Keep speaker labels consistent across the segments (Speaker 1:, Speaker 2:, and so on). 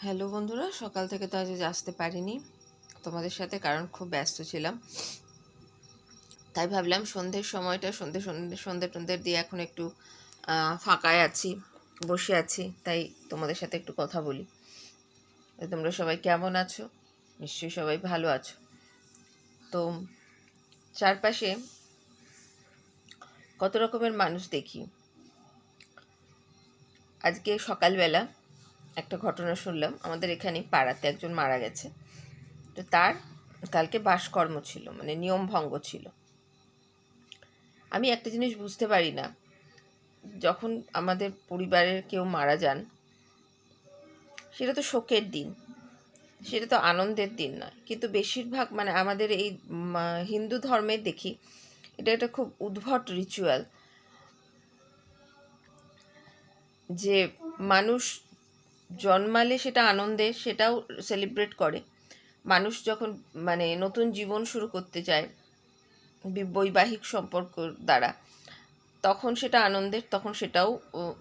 Speaker 1: Hello বন্ধুরা, সকাল থেকে তো আজ আসতে পারিনি তোমাদের সাথে, কারণ খুব ব্যস্ত ছিলাম। তাই ভাবলাম সন্ধ্যের সময়টা সন্ধ্যে টন্ধে দিয়ে এখন একটু ফাঁকায় আছি, বসে আছি, তাই তোমাদের সাথে একটু কথা বলি। তোমরা সবাই কেমন আছো? নিশ্চয়ই সবাই ভালো আছো। তো চারপাশে কত রকমের মানুষ দেখি। আজকে সকালবেলা একটা ঘটনা শুনলাম, আমাদের এখানে পাড়াতে একজন মারা গেছে। তো তার কালকে বাসকর্ম ছিল, মানে নিয়ম ভঙ্গ ছিল। আমি একটা জিনিস বুঝতে পারি না, যখন আমাদের পরিবারের কেউ মারা যান, সেটা তো শোকের দিন, সেটা তো আনন্দের দিন নয়। কিন্তু বেশিরভাগ মানে আমাদের এই হিন্দু ধর্মের দেখি এটা একটা খুব উদ্ভট রিচুয়াল, যে মানুষ জন্মালে সেটা আনন্দের, সেটাও সেলিব্রেট করে। মানুষ যখন মানে নতুন জীবন শুরু করতে চায় বৈবাহিক সম্পর্ক দ্বারা, তখন সেটা আনন্দের, তখন সেটাও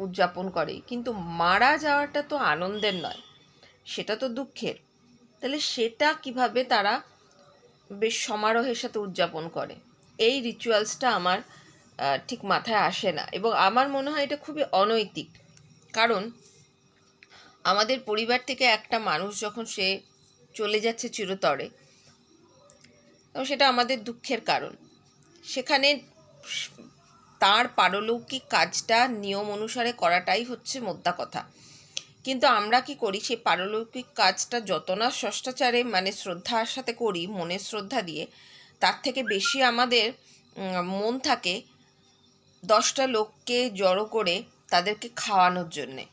Speaker 1: উদযাপন করে। কিন্তু মারা যাওয়াটা তো আনন্দের নয়, সেটা তো দুঃখের। তাহলে সেটা কিভাবে তারা বেশ সমারোহের সাথে উদযাপন করে? এই রিচুয়ালসটা আমার ঠিক মাথায় আসে না, এবং আমার মনে হয় এটা খুবই অনৈতিক। কারণ আমাদের পরিবার থেকে একটা মানুষ যখন সে চলে যাচ্ছে চিরতরে, তখন সেটা আমাদের দুঃখের কারণ। সেখানে তার পারলৌকিক কাজটা নিয়ম অনুসারে করাটাই হচ্ছে মোদ্দা কথা। কিন্তু আমরা কি করি, সেই পারলৌকিক কাজটা যত না ষষ্ঠাচারে মানে শ্রদ্ধার সাথে করি, মনের শ্রদ্ধা দিয়ে, তার থেকে বেশি আমাদের মন থাকে 10টা লোককে জড়ো করে তাদেরকে খাওয়ানোর জন্যে।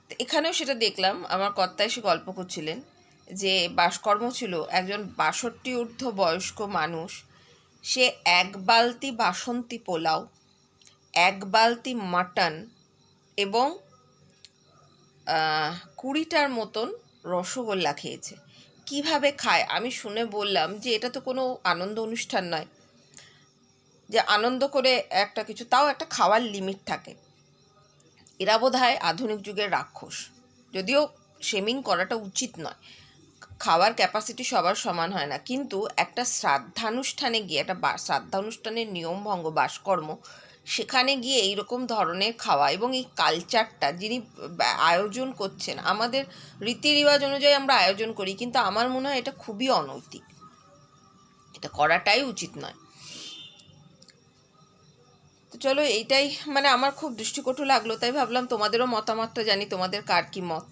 Speaker 1: তো এখানেও সেটা দেখলাম, আমার কর্তা এসে গল্প করছিলেন যে বাসকর্ম ছিল একজন 62 ঊর্ধ্ব বয়স্ক মানুষ। সে 1 বালতি বাসন্তী পোলাও, 1 বালতি মাটন এবং 20টার মতন রসগোল্লা খেয়েছে। কিভাবে খায় আমি শুনে বললাম যে এটা তো কোনো আনন্দ অনুষ্ঠান নয়, যে আনন্দ করে একটা কিছু, তাও একটা খাওয়ার লিমিট থাকে। এরা বোধহয় আধুনিক যুগের রাক্ষস। যদিও শেমিং করাটা উচিত নয়, খাওয়ার ক্যাপাসিটি সবার সমান হয় না, কিন্তু একটা শ্রাদ্ধানুষ্ঠানে গিয়ে, একটা শ্রাদ্ধানুষ্ঠানের নিয়মভঙ্গ বাসকর্ম, সেখানে গিয়ে এইরকম ধরনের খাওয়া, এবং এই কালচারটা যিনি আয়োজন করছেন, আমাদের রীতি রেওয়াজ অনুযায়ী আমরা আয়োজন করি, কিন্তু আমার মনে হয় এটা খুবই অনৈতিক, এটা করাটাই উচিত নয়। তো চলো, এইটাই মানে আমার খুব দৃষ্টিকটু লাগলো, তাই ভাবলাম তোমাদেরও মতামতটা জানি, তোমাদের কার কী মত।